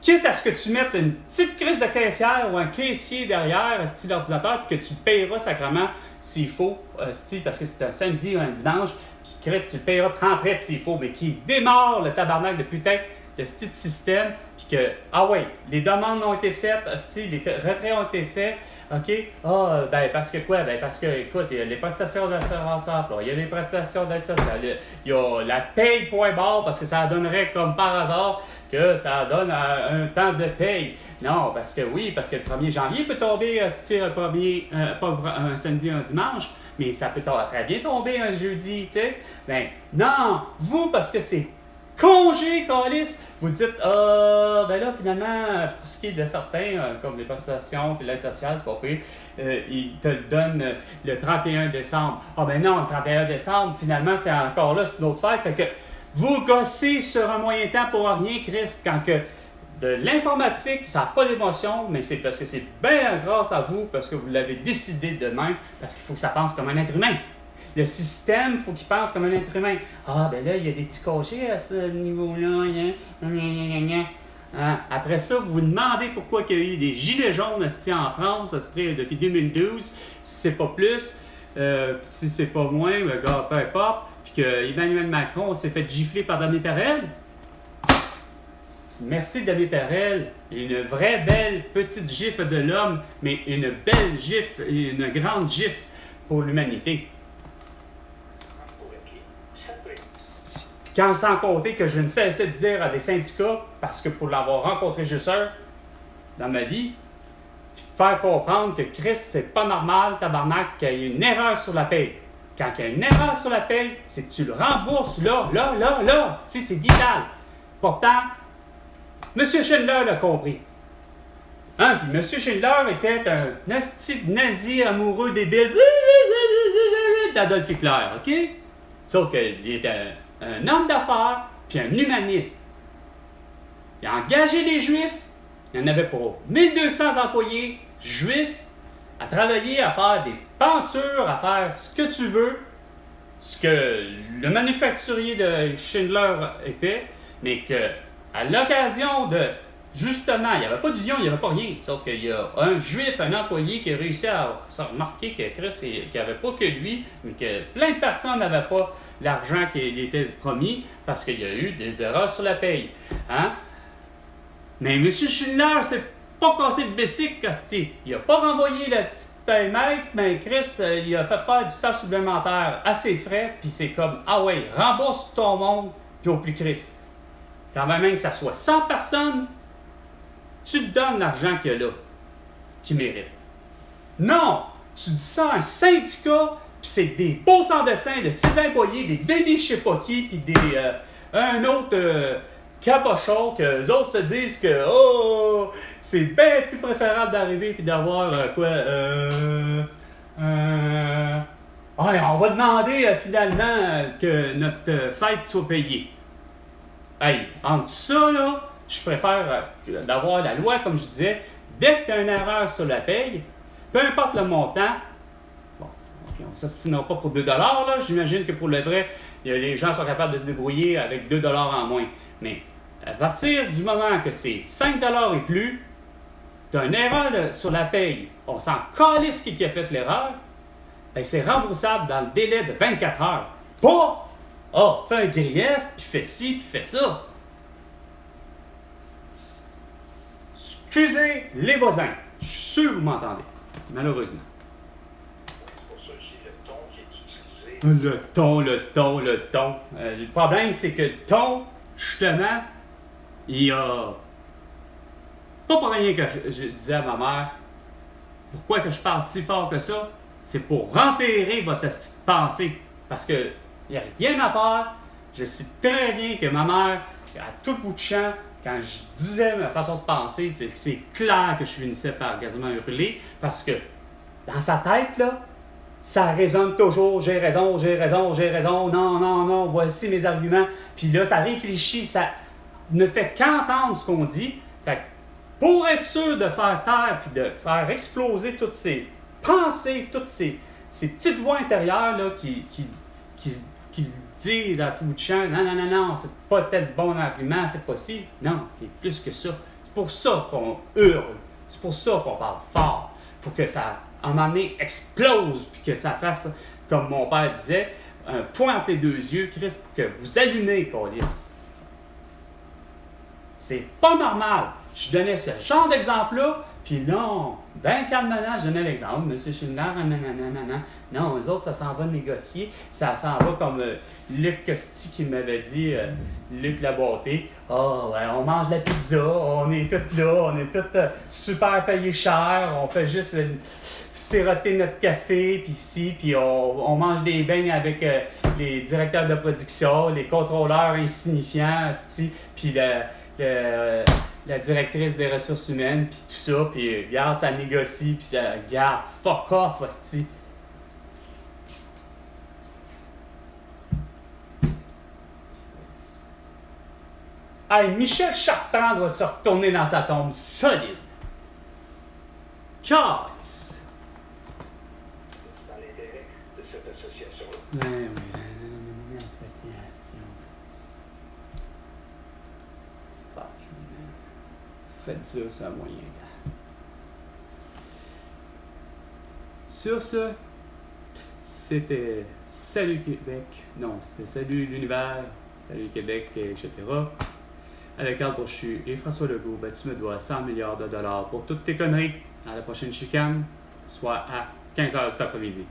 quitte à ce que tu mettes une petite crise de caissière ou un caissier derrière style ordinateur, puis que tu payeras sacrément s'il faut, parce que c'est un samedi ou un dimanche, puis Chris, tu le payeras 30 reps s'il faut, mais qui démarre le tabarnak de putain de ce petit système, puis que, les demandes ont été faites, les retraits ont été faits, OK? Parce que quoi? Parce que, écoute, il y a les prestations d'assurance emploi, il y a les prestations d'aide sociale, il y a la paye point barre, parce que ça donnerait comme par hasard que ça donne un temps de paye. Non, parce que le 1er janvier peut tomber, un samedi, un dimanche, mais ça peut très bien tomber un jeudi, tu sais. Non, vous, parce que c'est congé, câlisse, vous dites, finalement, pour ce qui est de certains, comme les prestations et l'aide sociale, c'est pas pire, ils te le donnent le 31 décembre. Non, le 31 décembre, finalement, c'est encore là, c'est une autre fête. Fait que vous gossez sur un moyen temps pour rien, Chris, quand que de l'informatique, ça n'a pas d'émotion, mais c'est parce que c'est bien grâce à vous, parce que vous l'avez décidé de même, parce qu'il faut que ça pense comme un être humain. Le système, il faut qu'il pense comme un être humain. Là, il y a des petits cochers à ce niveau-là. Après ça, vous vous demandez pourquoi il y a eu des gilets jaunes en France depuis 2012, si c'est pas plus, si c'est pas moins, peu importe, puis que Emmanuel Macron s'est fait gifler par Damien Terrell. Merci Damien Terrell, une vraie belle petite gifle de l'homme, mais une belle gifle, une grande gifle pour l'humanité. Quand sans compter que je ne cessais de dire à des syndicats, parce que pour l'avoir rencontré juste un dans ma vie, faire comprendre que Chris, c'est pas normal, tabarnak, qu'il y ait une erreur sur la paye. Quand il y a une erreur sur la paye, c'est que tu le rembourses là. C'est vital. Pourtant, M. Schindler l'a compris. Puis M. Schindler était un asti nazi amoureux débile d'Adolf Hitler, OK? Sauf qu'il était un homme d'affaires puis un humaniste. Il a engagé des Juifs. Il y en avait pour 1200 employés juifs à travailler, à faire des pentures, à faire ce que tu veux, ce que le manufacturier de Schindler était, mais que à l'occasion de, justement, il n'y avait pas d'union, il n'y avait pas rien, sauf qu'il y a un juif, un employé qui a réussi à remarquer que Chris, qu'il n'y avait pas que lui, mais que plein de personnes n'avaient pas l'argent qui était promis parce qu'il y a eu des erreurs sur la paye. Mais M. Schindler, c'est pas cassé le bessic, Casti. Il n'a pas renvoyé la petite paye maître, mais Chris, il a fait faire du temps supplémentaire à ses frais, puis c'est comme, rembourse ton monde, puis au plus Chris. Quand même que ça soit 100 personnes, tu te donnes l'argent qu'il y a là, qu'il mérite. Non! Tu dis ça à un syndicat, puis c'est des beaux sans-dessins de Sylvain Boyer, des Denis je sais pas qui, puis un autre cabochon, que les autres se disent que c'est bien plus préférable d'arriver puis d'avoir on va demander finalement que notre fête soit payée. Entre ça, là, je préfère d'avoir la loi, comme je disais, dès que tu as une erreur sur la paye, peu importe le montant, on ne s'assinera pas pour 2 $, là, j'imagine que pour le vrai, les gens sont capables de se débrouiller avec 2 $ en moins. Mais à partir du moment que c'est 5 $ et plus, tu as une erreur sur la paye, on s'en calisse qui a fait l'erreur, c'est remboursable dans le délai de 24 heures. Pas fais un grief, puis fais ci, puis fais ça. Excusez les voisins. Je suis sûr que vous m'entendez. Malheureusement. Le ton. Le problème, c'est que le ton, justement, il y a... Pas pour rien que je disais à ma mère, pourquoi que je parle si fort que ça? C'est pour enterrer votre petite pensée. Parce que il n'y a rien à faire. Je sais très bien que ma mère, à tout bout de champ, quand je disais ma façon de penser, c'est clair que je finissais par quasiment hurler. Parce que dans sa tête, là, ça résonne toujours. J'ai raison. Non, voici mes arguments. Puis là, ça réfléchit, ça ne fait qu'entendre ce qu'on dit. Fait que pour être sûr de faire taire puis de faire exploser toutes ces pensées, toutes ces petites voix intérieures là, qui disent à tout bout de champ, non, c'est pas tel bon argument, c'est possible. Non, c'est plus que ça. C'est pour ça qu'on hurle. C'est pour ça qu'on parle fort. Pour que ça, à un moment donné, explose, puis que ça fasse, comme mon père disait, un point entre les deux yeux, Christ, pour que vous allumez, câlisse. C'est pas normal. Je donnais ce genre d'exemple-là, puis non, ben calmement, je donnais l'exemple. Monsieur Schindler, nanana. Non, eux autres, ça s'en va négocier. Ça s'en va comme Luc Costi qui m'avait dit, Luc Laboité. Oh, ouais, on mange la pizza, on est tous là, on est tous super payés cher, on fait juste siroter notre café, puis ici, puis on mange des beignes avec les directeurs de production, les contrôleurs insignifiants, puis la directrice des ressources humaines, puis tout ça, puis regarde, ça négocie, puis ça regarde, fuck off, hostie. Hey, Michel Chartrand doit se retourner dans sa tombe solide. Calice. Dans l'intérêt de cette association-là. Oui. Fuck, man. Faites ça, c'est un moyen. Sur ce, c'était Salut Québec. Non, c'était Salut l'univers, Salut Québec, etc. Avec Carl Brochu et François Legault, ben, tu me dois 100 milliards de dollars pour toutes tes conneries à la prochaine chicane, soit à 15h cet après-midi.